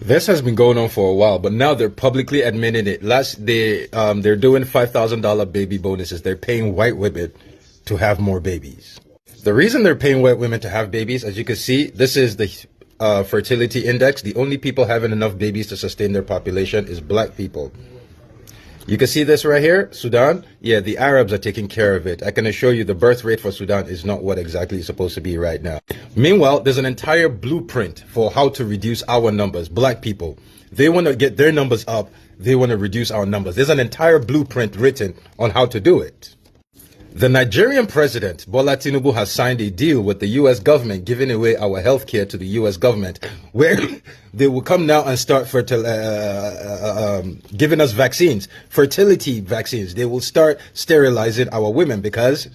This has been going on for a while, but now they're publicly admitting it. They're doing $5,000 baby bonuses. They're paying white women to have more babies. The reason they're paying white women to have babies, as you can see, this is the fertility index. The only people having enough babies to sustain their population is black people. You can see this right here, Sudan. Yeah, the Arabs are taking care of it. I can assure you the birth rate for Sudan is not what exactly it's supposed to be right now. Meanwhile, there's an entire blueprint for how to reduce our numbers, black people. They want to get their numbers up. They want to reduce our numbers. There's an entire blueprint written on how to do it. The Nigerian president, Bola Tinubu, has signed a deal with the U.S. government, giving away our health care to the U.S. government, where they will come now and start giving us vaccines, fertility vaccines. They will start sterilizing our women because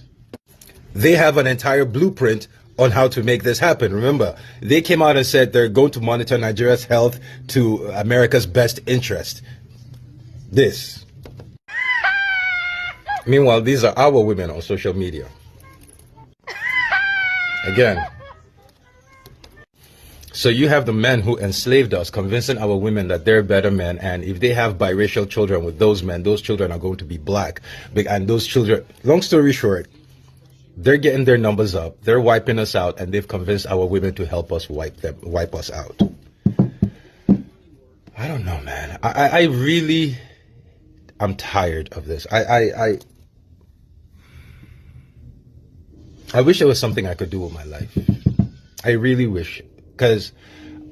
they have an entire blueprint on how to make this happen. Remember, they came out and said they're going to monitor Nigeria's health to America's best interest. Meanwhile, these are our women on social media. Again. So you have the men who enslaved us, convincing our women that they're better men, and if they have biracial children with those men, those children are going to be black. And those children, long story short, they're getting their numbers up, they're wiping us out, and they've convinced our women to help us wipe us out. I don't know, man. I really, I'm tired of this. I wish there was something I could do with my life. I really wish, because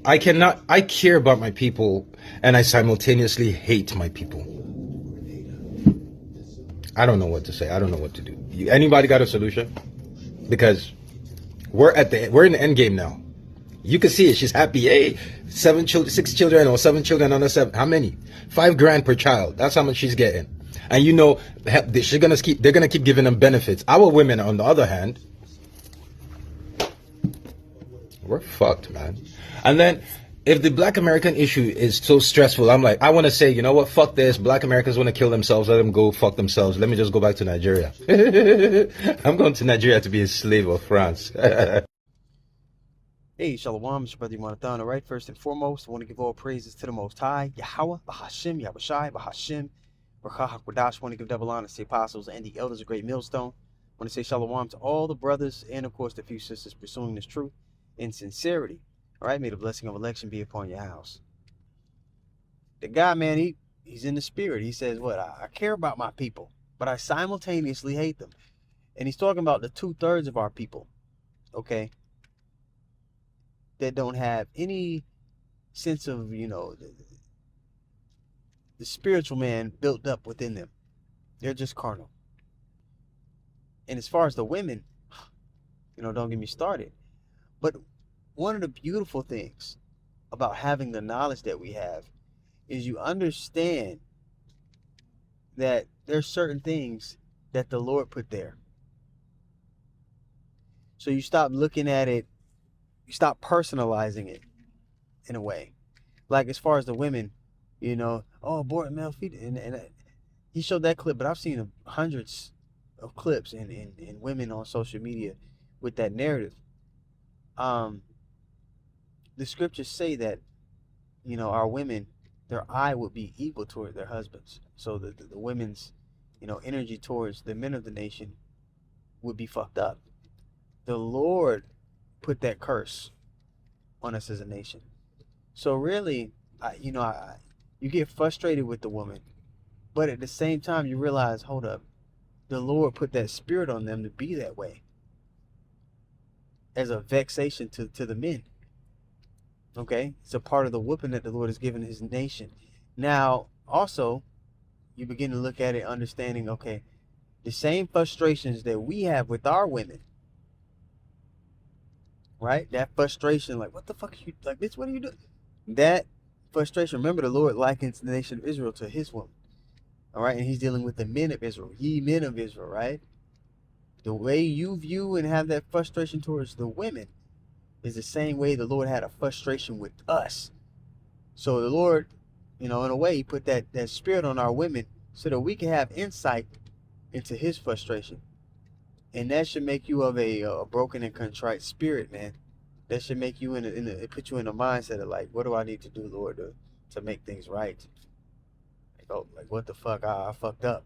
I care about my people, and I simultaneously hate my people. I don't know what to say. I don't know what to do. Anybody got a solution? Because we're in the end game now. You can see it. She's happy. Hey, 6 children or 7 children under 7. How many? $5,000 per child. That's how much she's getting. And you know, they're gonna keep giving them benefits. Our women, on the other hand, we're fucked, man. And then, if the Black American issue is so stressful, I'm like, I want to say, you know what? Fuck this. Black Americans want to kill themselves. Let them go fuck themselves. Let me just go back to Nigeria. I'm going to Nigeria to be a slave of France. Hey, Shalom, it's your brother Yonathan. All right, first and foremost, I want to give all praises to the Most High, Yahweh, Bahashim, Yahushai, Bahashim, Baruch HaKodash. I want to give double honor to the apostles and the elders of Great Millstone. I want to say Shalom to all the brothers and, of course, the few sisters pursuing this truth in sincerity. All right, may the blessing of election be upon your house. The guy, man, he's in the spirit. He says, what? I care about my people, but I simultaneously hate them. And he's talking about the 2/3 of our people, okay, that don't have any sense of, you know, the spiritual man built up within them. They're just carnal. And as far as the women, you know, don't get me started. But one of the beautiful things about having the knowledge that we have is you understand that there's certain things that the Lord put there. So you stop looking at it, you stop personalizing it in a way. Like as far as the women, you know, oh, aborted male fetus. And he showed that clip, but I've seen hundreds of clips and women on social media with that narrative. The scriptures say that, you know, our women, their eye would be evil toward their husbands. So the women's, you know, energy towards the men of the nation would be fucked up. The Lord put that curse on us as a nation. So really, you get frustrated with the woman, but at the same time you realize, hold up, the Lord put that spirit on them to be that way as a vexation to the men. Okay, it's a part of the whooping that the Lord has given his nation. Now, also, you begin to look at it understanding, okay, the same frustrations that we have with our women, right? That frustration, like, what the fuck are you, like, bitch, what are you doing? That frustration, remember the Lord likens the nation of Israel to his woman, all right? And he's dealing with the men of Israel, ye men of Israel, right? The way you view and have that frustration towards the women is the same way the Lord had a frustration with us. So the Lord, you know, in a way, he put that spirit on our women so that we can have insight into his frustration. And that should make you of a broken and contrite spirit, man. that should make you it put you in a mindset of like, what do I need to do, Lord, to make things right? Like, oh, like what the fuck, I fucked up.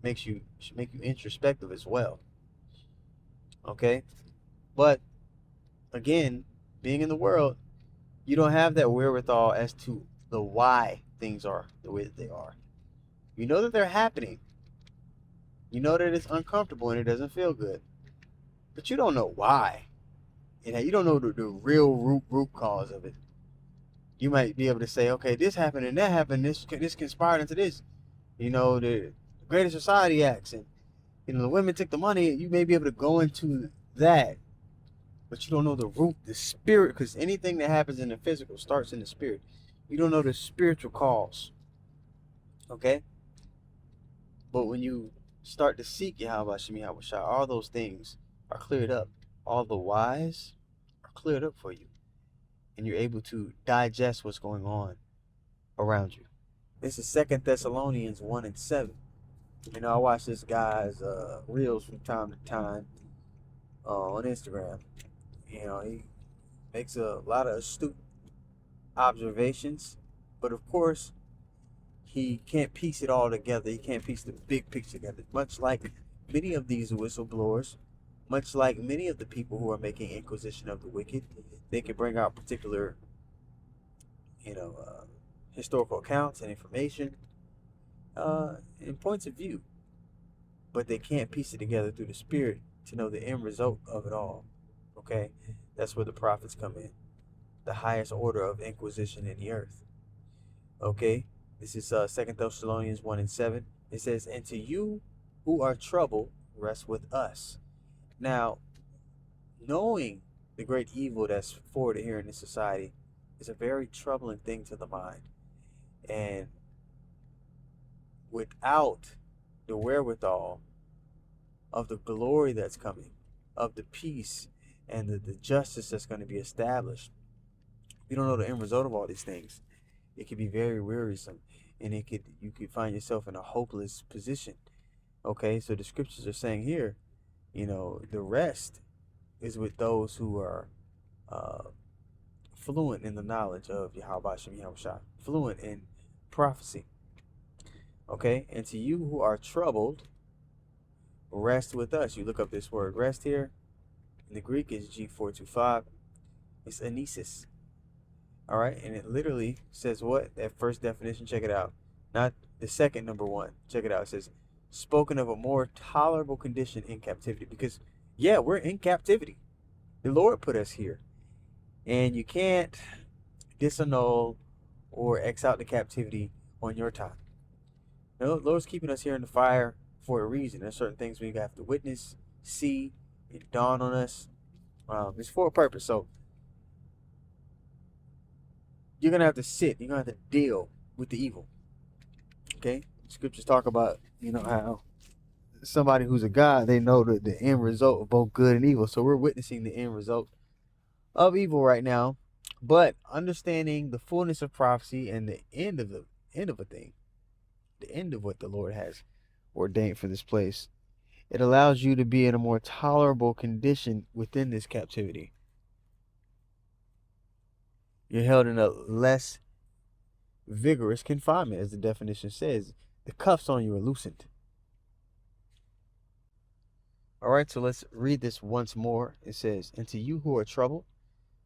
Should make you introspective as well. Okay, but again, being in the world, you don't have that wherewithal as to the why things are the way that they are. You know that they're happening. You know that it's uncomfortable and it doesn't feel good, but you don't know why. You don't know the real root cause of it. You might be able to say, okay, this happened and that happened. This conspired into this. You know, the Greater Society Acts, and the women took the money. You may be able to go into that, but you don't know the root, the spirit, because anything that happens in the physical starts in the spirit. You don't know the spiritual cause. Okay? But when you start to seek Yahweh Shemi Yahweh, all those things are cleared up. All the whys are cleared up for you. And you're able to digest what's going on around you. This is 2 Thessalonians 1 and 7. I watch this guy's reels from time to time on Instagram. He makes a lot of astute observations, but of course, he can't piece it all together. He can't piece the big picture together. Much like many of these whistleblowers, much like many of the people who are making inquisition of the wicked, they can bring out particular, historical accounts and information and points of view, but they can't piece it together through the spirit to know the end result of it all. Okay, that's where the prophets come in, the highest order of inquisition in the earth. Okay, this is 2 Thessalonians 1 and 7. It says, and to you who are troubled, rest with us. Now, knowing the great evil that's forwarded here in this society is a very troubling thing to the mind. And without the wherewithal of the glory that's coming, of the peace and the justice that's going to be established, you don't know the end result of all these things. It can be very wearisome, and you could find yourself in a hopeless position. Okay, so the scriptures are saying here, the rest is with those who are fluent in the knowledge of Yahweh Shem Yahushua, fluent in prophecy. Okay, and to you who are troubled, rest with us. You look up this word rest here. In the Greek is G425. It's anesis. All right, and it literally says what? That first definition, check it out. Not the second, number one. Check it out. It says, spoken of a more tolerable condition in captivity. Because, yeah, we're in captivity. The Lord put us here. And you can't disannul or X out the captivity on your time. The Lord's keeping us here in the fire for a reason. There's certain things we have to witness, see, it dawn on us. It's for a purpose. So, you're going to have to sit. You're going to have to deal with the evil. Okay? Scriptures talk about, how somebody who's a God, they know the end result of both good and evil. So we're witnessing the end result of evil right now. But understanding the fullness of prophecy and the end of a thing, the end of what the Lord has ordained for this place, it allows you to be in a more tolerable condition within this captivity. You're held in a less vigorous confinement, as the definition says. The cuffs on you are loosened. All right, so let's read this once more. It says, and to you who are troubled,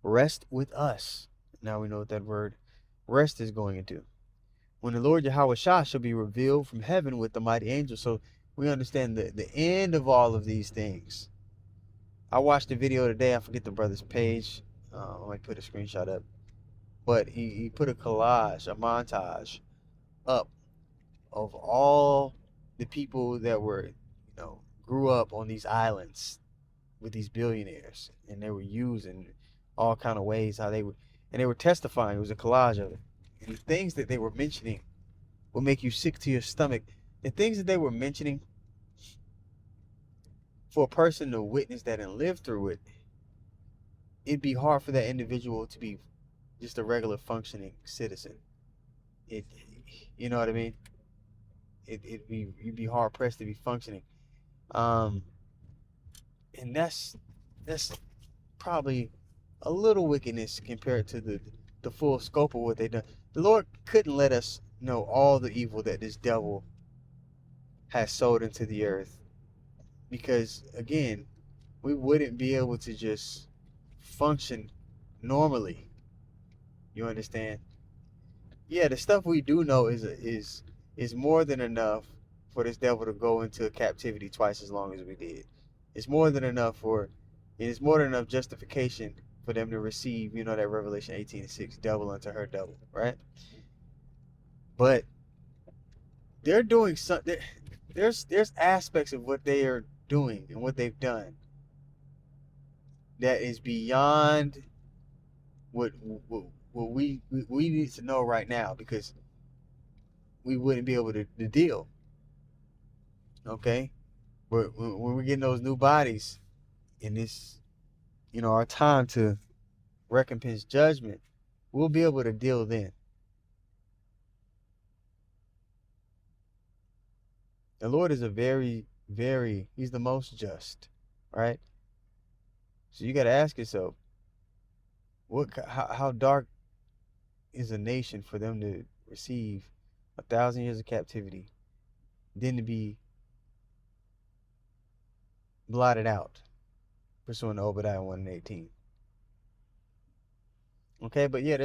rest with us. Now we know what that word rest is going into. When the Lord Yahweh Shah shall be revealed from heaven with the mighty angels. So we understand the end of all of these things. I watched the video today. I forget the brother's page. I might put a screenshot up. But he put a collage, a montage up of all the people that were, grew up on these islands with these billionaires, and they were used in all kind of ways, and they were testifying. It was a collage of it. And the things that they were mentioning will make you sick to your stomach. The things that they were mentioning, for a person to witness that and live through it, it'd be hard for that individual to be just a regular functioning citizen. You know what I mean? You'd be hard pressed to be functioning. And that's probably a little wickedness compared to the full scope of what they done. The Lord couldn't let us know all the evil that this devil has sowed into the earth, because again, we wouldn't be able to just function normally. You understand? Yeah, the stuff we do know is more than enough for this devil to go into captivity twice as long as we did. It's more than enough for, it's more than enough justification for them to receive, that Revelation 18:6, double unto her double, right? But they're doing something. There's aspects of what they are doing and what they've done that is beyond what we need to know right now, because we wouldn't be able to deal. Okay, when we're getting those new bodies in this, our time to recompense judgment, we'll be able to deal then. The Lord is a very, very, he's the most just, right? So you got to ask yourself, how dark is a nation for them to receive 1,000 years of captivity, then to be blotted out, pursuant to Obadiah 1:18. Okay, but yeah,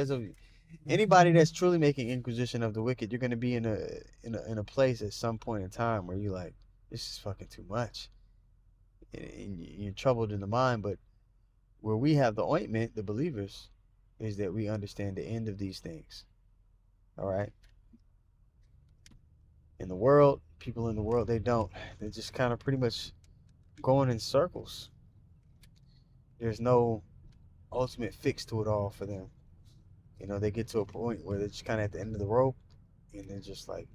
anybody that's truly making inquisition of the wicked, you're gonna be in a place at some point in time where you're like, this is fucking too much, and you're troubled in the mind. But where we have the ointment, the believers, is that we understand the end of these things. All right. In the world, people in the world, they don't. They're just kind of pretty much going in circles. There's no ultimate fix to it all for them. They get to a point where they're just kind of at the end of the rope, and they're just like,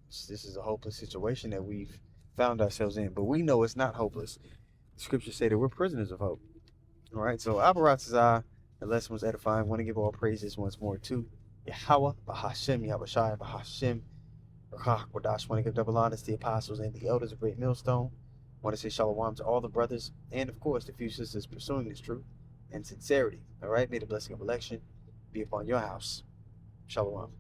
this is a hopeless situation that we've found ourselves in. But we know it's not hopeless. The scriptures say that we're prisoners of hope. All right, so Abaratazah, the lesson was edifying. I want to give all praises once more to Yahweh, Bahashem, Yahushai, Bahashem, Rakah, Wadash. Want to give double honors to the apostles and the elders of Great Millstone. Want to say shalom to all the brothers, and of course the few sisters pursuing this truth and sincerity. All right, may the blessing of election be upon your house. Shalom.